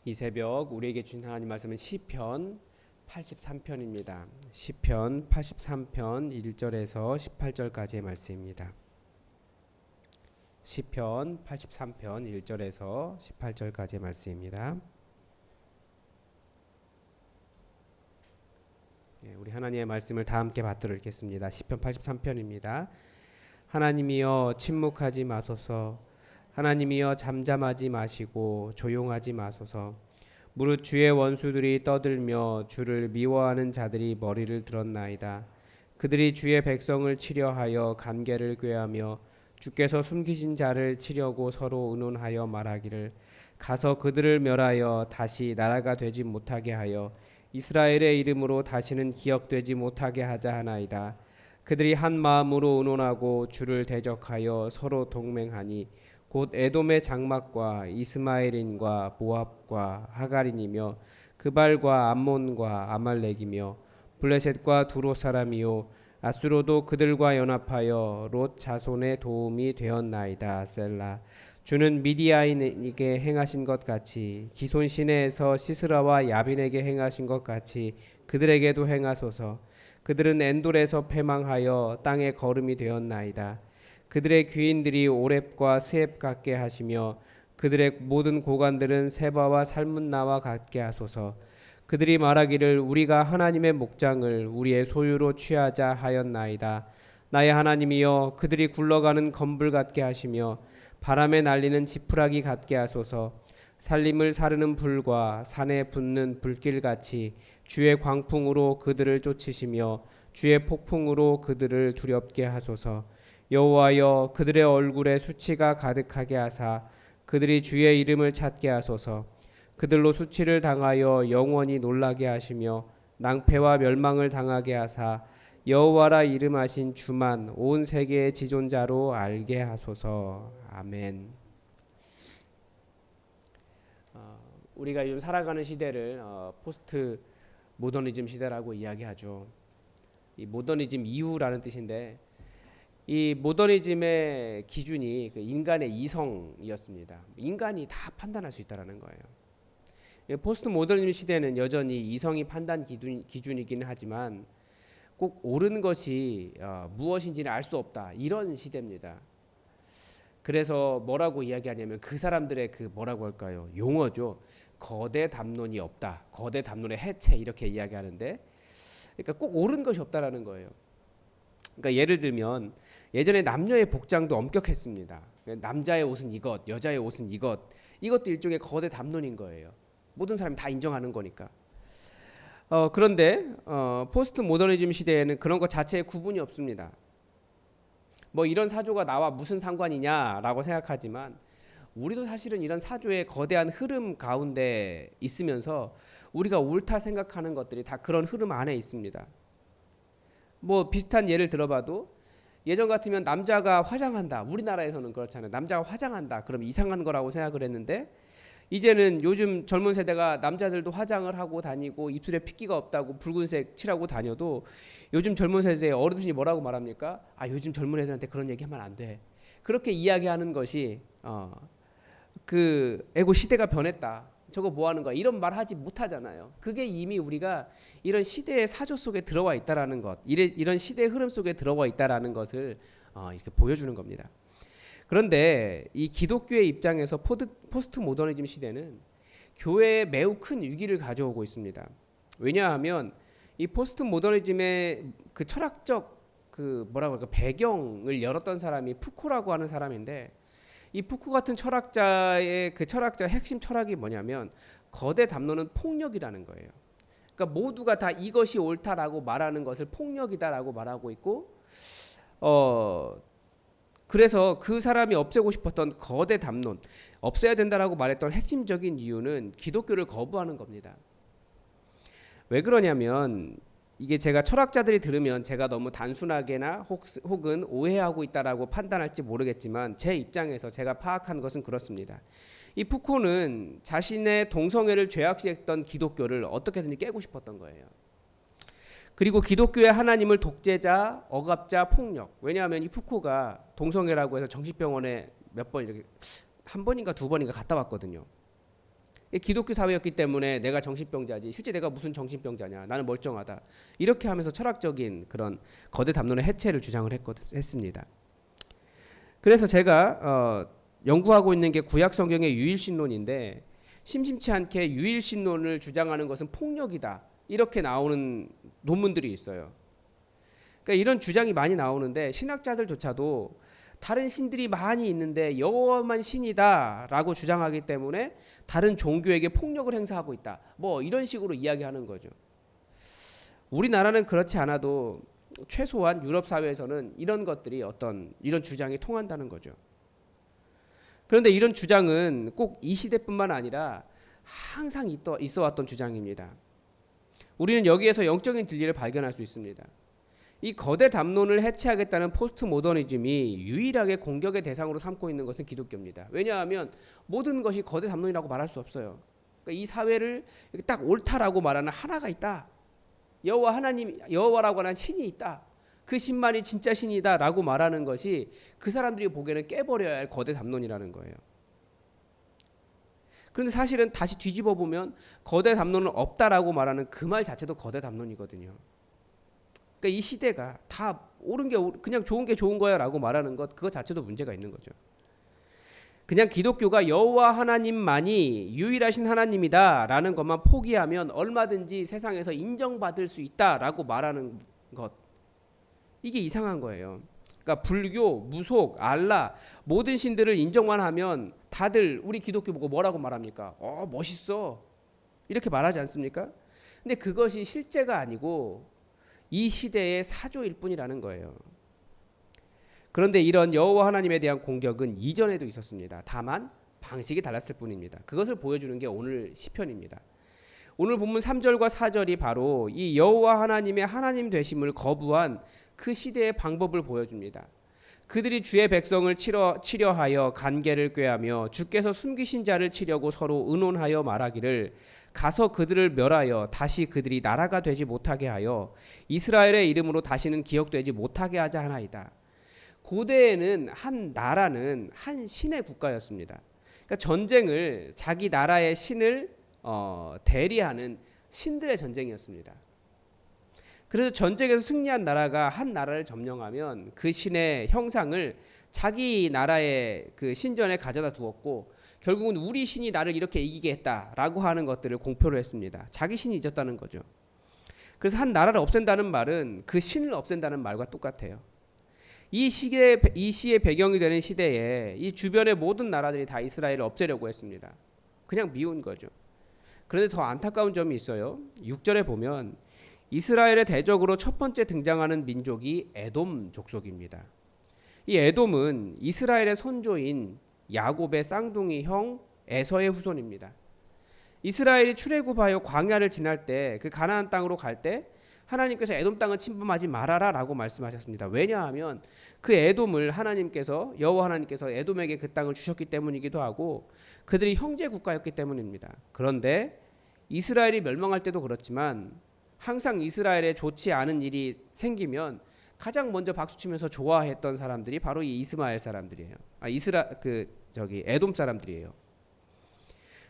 이 새벽 우리에게 주신 하나님 말씀은 시편 83편입니다. 시편 83편 1절에서 18절까지의 말씀입니다. 시편 83편 1절에서 18절까지의 말씀입니다. 우리 하나님의 말씀을 다 함께 받들어 읽겠습니다. 시편 83편입니다. 하나님이여 침묵하지 마소서. 하나님이여 잠잠하지 마시고 조용하지 마소서. 무릇 주의 원수들이 떠들며 주를 미워하는 자들이 머리를 들었나이다. 그들이 주의 백성을 치려하여 간계를 꾀하며 주께서 숨기신 자를 치려고 서로 의논하여 말하기를 가서 그들을 멸하여 다시 나라가 되지 못하게 하여 이스라엘의 이름으로 다시는 기억되지 못하게 하자 하나이다. 그들이 한 마음으로 의논하고 주를 대적하여 서로 동맹하니 곧 에돔의 장막과 이스마엘인과 모압과 하갈인이며 그발과 암몬과 아말렉이며 블레셋과 두로 사람이요 아수로도 그들과 연합하여 롯 자손의 도움이 되었나이다. 셀라. 주는 미디아인에게 행하신 것 같이 기손 시내에서 시스라와 야빈에게 행하신 것 같이 그들에게도 행하소서. 그들은 엔돌에서 패망하여 땅의 거름이 되었나이다. 그들의 귀인들이 오렙과 스앱 같게 하시며 그들의 모든 고관들은 세바와 살문나와 같게 하소서. 그들이 말하기를 우리가 하나님의 목장을 우리의 소유로 취하자 하였나이다. 나의 하나님이여 그들이 굴러가는 검불 같게 하시며 바람에 날리는 지푸라기 같게 하소서. 살림을 사르는 불과 산에 붙는 불길같이 주의 광풍으로 그들을 쫓으시며 주의 폭풍으로 그들을 두렵게 하소서. 여호와여 그들의 얼굴에 수치가 가득하게 하사 그들이 주의 이름을 찾게 하소서. 그들로 수치를 당하여 영원히 놀라게 하시며 낭패와 멸망을 당하게 하사 여호와라 이름하신 주만 온 세계의 지존자로 알게 하소서. 아멘. 우리가 요즘 살아가는 시대를 포스트 모더니즘 시대라고 이야기하죠. 이 모더니즘 이후라는 뜻인데 이 모더니즘의 기준이 그 인간의 이성이었습니다. 인간이 다 판단할 수 있다라는 거예요. 포스트 모더니즘 시대는 여전히 이성이 판단 기준이긴 하지만 꼭 옳은 것이 무엇인지는 알 수 없다 이런 시대입니다. 그래서 뭐라고 이야기하냐면 그 사람들의 그 뭐라고 할까요? 용어죠. 거대 담론이 없다. 거대 담론의 해체 이렇게 이야기하는데 그러니까 꼭 옳은 것이 없다라는 거예요. 그러니까 예를 들면 예전에 남녀의 복장도 엄격했습니다. 남자의 옷은 이것, 여자의 옷은 이것. 이것도 일종의 거대 담론인 거예요. 모든 사람이 다 인정하는 거니까. 그런데 포스트 모더니즘 시대에는 그런 것 자체에 구분이 없습니다. 뭐 이런 사조가 나와 무슨 상관이냐라고 생각하지만 우리도 사실은 이런 사조의 거대한 흐름 가운데 있으면서 우리가 옳다 생각하는 것들이 다 그런 흐름 안에 있습니다. 뭐 비슷한 예를 들어봐도 예전 같으면 남자가 화장한다. 우리나라에서는 그렇잖아요. 남자가 화장한다. 그럼 이상한 거라고 생각을 했는데 이제는 요즘 젊은 세대가 남자들도 화장을 하고 다니고 입술에 핏기가 없다고 붉은색 칠하고 다녀도 요즘 젊은 세대의 어르신이 뭐라고 말합니까? 요즘 젊은 애들한테 그런 얘기하면 안 돼. 그렇게 이야기하는 것이 에고 시대가 변했다. 저거 뭐 하는 거야? 이런 말 하지 못하잖아요. 그게 이미 우리가 이런 시대의 사조 속에 들어와 있다라는 것, 이런 시대의 흐름 속에 들어와 있다라는 것을 이렇게 보여주는 겁니다. 그런데 이 기독교의 입장에서 포스트 모더니즘 시대는 교회에 매우 큰 위기를 가져오고 있습니다. 왜냐하면 이 포스트 모더니즘의 그 철학적 그 뭐라고 할까 배경을 열었던 사람이 푸코라고 하는 사람인데 이 푸코 같은 철학자의 그 철학자의 핵심 철학이 뭐냐면 거대 담론은 폭력이라는 거예요. 그러니까 모두가 다 이것이 옳다라고 말하는 것을 폭력이다라고 말하고 있고 그래서 그 사람이 없애고 싶었던 거대 담론, 없애야 된다라고 말했던 핵심적인 이유는 기독교를 거부하는 겁니다. 왜 그러냐면 이게 제가 철학자들이 들으면 제가 너무 단순하게나 혹은 오해하고 있다라고 판단할지 모르겠지만 제 입장에서 제가 파악한 것은 그렇습니다. 이 푸코는 자신의 동성애를 죄악시했던 기독교를 어떻게든지 깨고 싶었던 거예요. 그리고 기독교의 하나님을 독재자, 억압자, 폭력. 왜냐하면 이 푸코가 동성애라고 해서 정신병원에 몇 번 이렇게 한 번인가 두 번인가 갔다 왔거든요. 기독교 사회였기 때문에 내가 정신병자지. 실제 내가 무슨 정신병자냐. 나는 멀쩡하다. 이렇게 하면서 철학적인 그런 거대 담론의 해체를 주장을 했습니다. 그래서 제가 연구하고 있는 게 구약 성경의 유일신론인데 심심치 않게 유일신론을 주장하는 것은 폭력이다. 이렇게 나오는 논문들이 있어요. 그러니까 이런 주장이 많이 나오는데 신학자들조차도 다른 신들이 많이 있는데 여호와만 신이다라고 주장하기 때문에 다른 종교에게 폭력을 행사하고 있다. 뭐 이런 식으로 이야기하는 거죠. 우리나라는 그렇지 않아도 최소한 유럽 사회에서는 이런 것들이 이런 주장이 통한다는 거죠. 그런데 이런 주장은 꼭 이 시대뿐만 아니라 항상 있어 왔던 주장입니다. 우리는 여기에서 영적인 진리를 발견할 수 있습니다. 이 거대 담론을 해체하겠다는 포스트 모더니즘이 유일하게 공격의 대상으로 삼고 있는 것은 기독교입니다. 왜냐하면 모든 것이 거대 담론이라고 말할 수 없어요. 그러니까 이 사회를 딱 옳다라고 말하는 하나가 있다. 여호와 하나님, 여호와라고 하는 신이 있다. 그 신만이 진짜 신이다라고 말하는 것이 그 사람들이 보기에는 깨버려야 할 거대 담론이라는 거예요. 그런데 사실은 다시 뒤집어 보면 거대 담론은 없다라고 말하는 그 말 자체도 거대 담론이거든요. 그러니까 이 시대가 다 옳은 게 그냥 좋은 게 좋은 거야라고 말하는 것 그거 자체도 문제가 있는 거죠. 그냥 기독교가 여호와 하나님만이 유일하신 하나님이다라는 것만 포기하면 얼마든지 세상에서 인정받을 수 있다라고 말하는 것 이게 이상한 거예요. 그러니까 불교, 무속, 알라 모든 신들을 인정만 하면 다들 우리 기독교 보고 뭐라고 말합니까? 멋있어 이렇게 말하지 않습니까? 근데 그것이 실제가 아니고 이 시대의 사조일 뿐이라는 거예요. 그런데 이런 여호와 하나님에 대한 공격은 이전에도 있었습니다. 다만 방식이 달랐을 뿐입니다. 그것을 보여주는 게 오늘 시편입니다. 오늘 본문 3절과 4절이 바로 이 여호와 하나님의 하나님 되심을 거부한 그 시대의 방법을 보여줍니다. 그들이 주의 백성을 치려하여 간계를 꾀하며 주께서 숨기신 자를 치려고 서로 의논하여 말하기를 가서 그들을 멸하여 다시 그들이 나라가 되지 못하게 하여 이스라엘의 이름으로 다시는 기억되지 못하게 하자 하나이다. 고대에는 한 나라는 한 신의 국가였습니다. 그러니까 전쟁을 자기 나라의 신을 대리하는 신들의 전쟁이었습니다. 그래서 전쟁에서 승리한 나라가 한 나라를 점령하면 그 신의 형상을 자기 나라의 그 신전에 가져다 두었고 결국은 우리 신이 나를 이렇게 이기게 했다라고 하는 것들을 공표를 했습니다. 자기 신이 잊었다는 거죠. 그래서 한 나라를 없앤다는 말은 그 신을 없앤다는 말과 똑같아요. 이 시의 배경이 되는 시대에 이 주변의 모든 나라들이 다 이스라엘을 없애려고 했습니다. 그냥 미운 거죠. 그런데 더 안타까운 점이 있어요. 6절에 보면 이스라엘의 대적으로 첫 번째 등장하는 민족이 에돔 족속입니다. 이 에돔은 이스라엘의 선조인 야곱의 쌍둥이 형 에서의 후손입니다. 이스라엘이 출애굽하여 광야를 지날 때 그 가나안 땅으로 갈 때 하나님께서 에돔 땅을 침범하지 말아라라고 말씀하셨습니다. 왜냐하면 그 에돔을 여호와 하나님께서 에돔에게 그 땅을 주셨기 때문이기도 하고 그들이 형제 국가였기 때문입니다. 그런데 이스라엘이 멸망할 때도 그렇지만 항상 이스라엘에 좋지 않은 일이 생기면 가장 먼저 박수치면서 좋아했던 사람들이 바로 이 이스마엘 사람들이에요. 에돔 사람들이에요.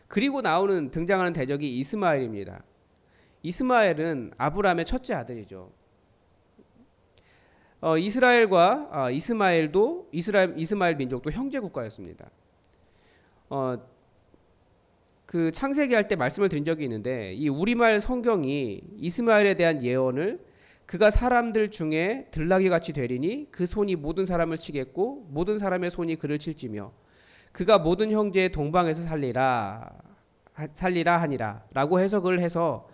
그리고 등장하는 대적이 이스마엘입니다. 이스마엘은 아브라함의 첫째 아들이죠. 이스라엘과 이스마엘 민족도 형제 국가였습니다. 그 창세기 할 때 말씀을 드린 적이 있는데 이 우리말 성경이 이스마엘에 대한 예언을 그가 사람들 중에 들나귀 같이 되리니 그 손이 모든 사람을 치겠고 모든 사람의 손이 그를 칠지며 그가 모든 형제의 동방에서 살리라 하니라 라고 해석을 해서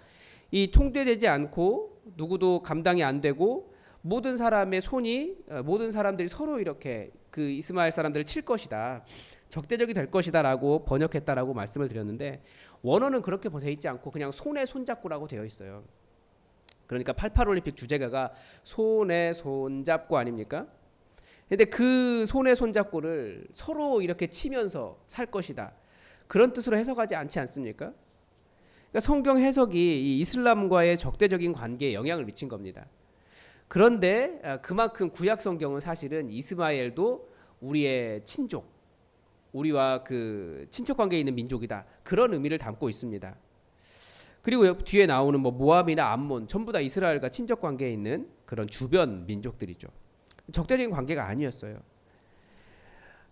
이 통제되지 않고 누구도 감당이 안 되고 모든 사람들이 서로 이렇게 그 이스마엘 사람들을 칠 것이다. 적대적이 될 것이다 라고 번역했다라고 말씀을 드렸는데 원어는 그렇게 되어 있지 않고 그냥 손에 손잡고라고 되어 있어요. 그러니까 88올림픽 주제가가 손에 손잡고 아닙니까? 근데 그 손에 손잡고를 서로 이렇게 치면서 살 것이다. 그런 뜻으로 해석하지 않지 않습니까? 그러니까 성경 해석이 이 이슬람과의 적대적인 관계에 영향을 미친 겁니다. 그런데 그만큼 구약 성경은 사실은 이스마엘도 우리의 친족, 우리와 그 친척 관계에 있는 민족이다. 그런 의미를 담고 있습니다. 그리고 뒤에 나오는 뭐 모압이나 암몬 전부 다 이스라엘과 친척 관계에 있는 그런 주변 민족들이죠. 적대적인 관계가 아니었어요.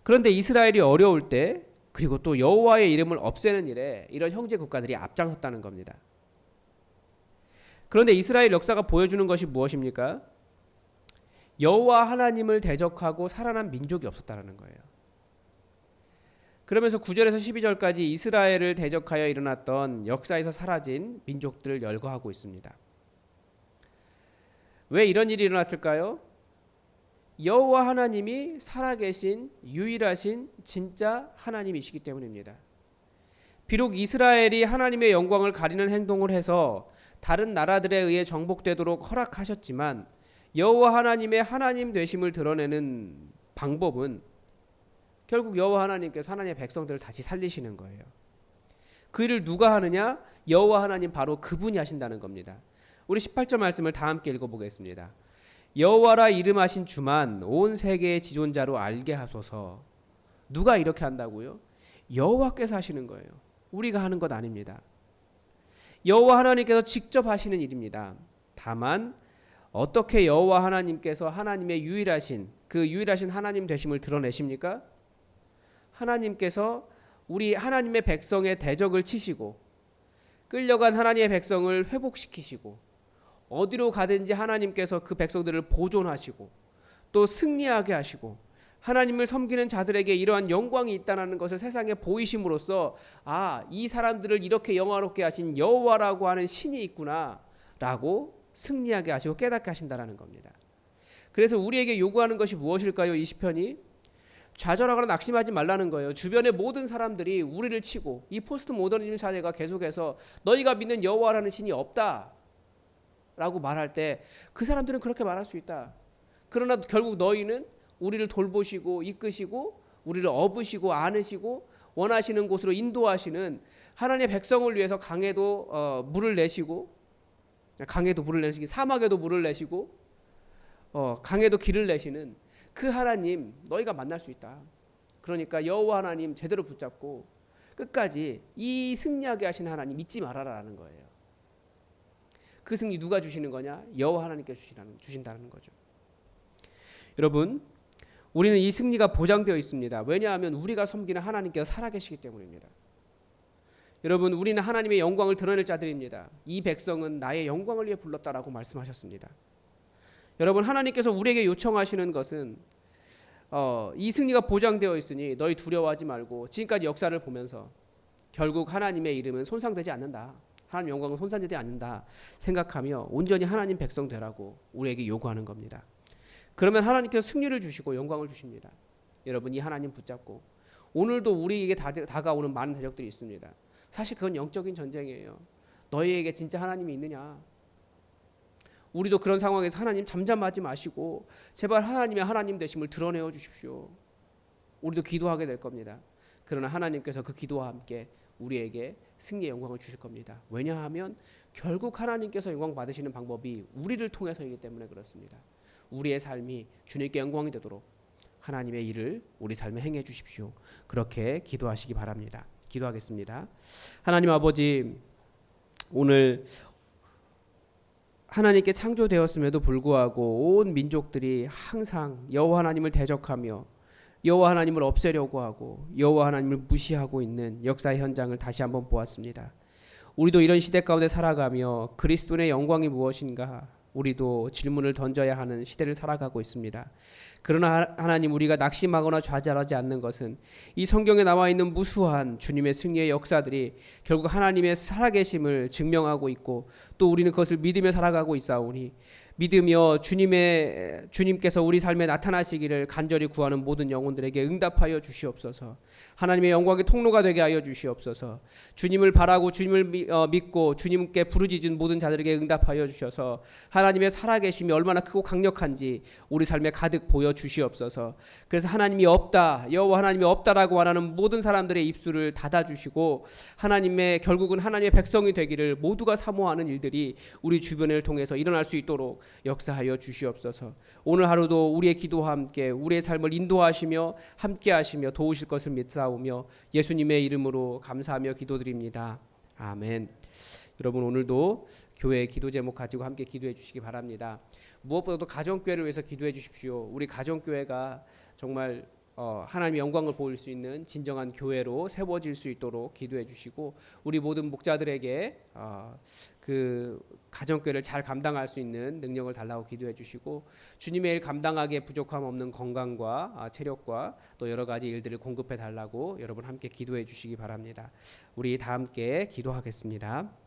그런데 이스라엘이 어려울 때 그리고 또 여호와의 이름을 없애는 일에 이런 형제 국가들이 앞장섰다는 겁니다. 그런데 이스라엘 역사가 보여주는 것이 무엇입니까? 여호와 하나님을 대적하고 살아난 민족이 없었다는 거예요. 그러면서 9절에서 12절까지 이스라엘을 대적하여 일어났던 역사에서 사라진 민족들을 열거하고 있습니다. 왜 이런 일이 일어났을까요? 여호와 하나님이 살아계신 유일하신 진짜 하나님이시기 때문입니다. 비록 이스라엘이 하나님의 영광을 가리는 행동을 해서 다른 나라들에 의해 정복되도록 허락하셨지만 여호와 하나님의 하나님 되심을 드러내는 방법은 결국 여호와 하나님께서 하나님의 백성들을 다시 살리시는 거예요. 그 일을 누가 하느냐? 여호와 하나님 바로 그분이 하신다는 겁니다. 우리 18절 말씀을 다 함께 읽어보겠습니다. 여호와라 이름하신 주만 온 세계의 지존자로 알게 하소서. 누가 이렇게 한다고요? 여호와께서 하시는 거예요. 우리가 하는 것 아닙니다. 여호와 하나님께서 직접 하시는 일입니다. 다만 어떻게 여호와 하나님께서 하나님의 유일하신 그 유일하신 하나님 되심을 드러내십니까? 하나님께서 우리 하나님의 백성의 대적을 치시고 끌려간 하나님의 백성을 회복시키시고 어디로 가든지 하나님께서 그 백성들을 보존하시고 또 승리하게 하시고 하나님을 섬기는 자들에게 이러한 영광이 있다는 것을 세상에 보이심으로써 이 사람들을 이렇게 영화롭게 하신 여호와라고 하는 신이 있구나라고 승리하게 하시고 깨닫게 하신다는 겁니다. 그래서 우리에게 요구하는 것이 무엇일까요? 이 시편이 좌절하거나 낙심하지 말라는 거예요. 주변의 모든 사람들이 우리를 치고 이 포스트 모더니즘 사회가 계속해서 너희가 믿는 여호와라는 신이 없다 라고 말할 때 그 사람들은 그렇게 말할 수 있다. 그러나 결국 너희는 우리를 돌보시고 이끄시고 우리를 업으시고 안으시고 원하시는 곳으로 인도하시는 하나님의 백성을 위해서 강에도 물을 내시고 사막에도 물을 내시고 강에도 길을 내시는 그 하나님 너희가 만날 수 있다. 그러니까 여호와 하나님 제대로 붙잡고 끝까지 이 승리하게 하신 하나님 잊지 말아라라는 거예요. 그 승리 누가 주시는 거냐? 여호와 하나님께 주신다는 거죠. 여러분, 우리는 이 승리가 보장되어 있습니다. 왜냐하면 우리가 섬기는 하나님께서 살아계시기 때문입니다. 여러분, 우리는 하나님의 영광을 드러낼 자들입니다. 이 백성은 나의 영광을 위해 불렀다라고 말씀하셨습니다. 여러분, 하나님께서 우리에게 요청하시는 것은 이 승리가 보장되어 있으니 너희 두려워하지 말고 지금까지 역사를 보면서 결국 하나님의 이름은 손상되지 않는다. 하나님 영광은 손상되지 않는다 생각하며 온전히 하나님 백성 되라고 우리에게 요구하는 겁니다. 그러면 하나님께서 승리를 주시고 영광을 주십니다. 여러분, 이 하나님 붙잡고 오늘도 우리에게 다가오는 많은 대적들이 있습니다. 사실 그건 영적인 전쟁이에요. 너희에게 진짜 하나님이 있느냐? 우리도 그런 상황에서 하나님 잠잠하지 마시고 제발 하나님의 하나님 되심을 드러내어 주십시오. 우리도 기도하게 될 겁니다. 그러나 하나님께서 그 기도와 함께 우리에게 승리의 영광을 주실 겁니다. 왜냐하면 결국 하나님께서 영광 받으시는 방법이 우리를 통해서이기 때문에 그렇습니다. 우리의 삶이 주님께 영광이 되도록 하나님의 일을 우리 삶에 행해 주십시오. 그렇게 기도하시기 바랍니다. 기도하겠습니다. 하나님 아버지, 오늘 하나님께 창조되었음에도 불구하고 온 민족들이 항상 여호와 하나님을 대적하며 여호와 하나님을 없애려고 하고 여호와 하나님을 무시하고 있는 역사의 현장을 다시 한번 보았습니다. 우리도 이런 시대 가운데 살아가며 그리스도의 영광이 무엇인가 우리도 질문을 던져야 하는 시대를 살아가고 있습니다. 그러나 하나님, 우리가 낙심하거나 좌절하지 않는 것은 이 성경에 나와 있는 무수한 주님의 승리의 역사들이 결국 하나님의 살아계심을 증명하고 있고 또 우리는 그것을 믿으며 살아가고 있사오니 믿으며 주님께서 우리 삶에 나타나시기를 간절히 구하는 모든 영혼들에게 응답하여 주시옵소서. 하나님의 영광의 통로가 되게 하여 주시옵소서. 주님을 바라고 주님을 믿고 주님께 부르짖은 모든 자들에게 응답하여 주셔서 하나님의 살아계심이 얼마나 크고 강력한지 우리 삶에 가득 보여 주시옵소서. 그래서 하나님이 없다, 여호와 하나님이 없다라고 말하는 모든 사람들의 입술을 닫아 주시고 결국은 하나님의 백성이 되기를 모두가 사모하는 일들이 우리 주변을 통해서 일어날 수 있도록 역사하여 주시옵소서. 오늘 하루도 우리의 기도와 함께 우리의 삶을 인도하시며 함께하시며 도우실 것을 믿사오며 예수님의 이름으로 감사하며 기도드립니다. 아멘. 여러분 오늘도 교회 기도 제목 가지고 함께 기도해 주시기 바랍니다. 무엇보다도 가정교회를 위해서 기도해 주십시오. 우리 가정교회가 정말 하나님의 영광을 보일 수 있는 진정한 교회로 세워질 수 있도록 기도해 주시고 우리 모든 목자들에게 그 가정교회를 잘 감당할 수 있는 능력을 달라고 기도해 주시고 주님의 일 감당하기에 부족함 없는 건강과 체력과 또 여러 가지 일들을 공급해 달라고 여러분 함께 기도해 주시기 바랍니다. 우리 다 함께 기도하겠습니다.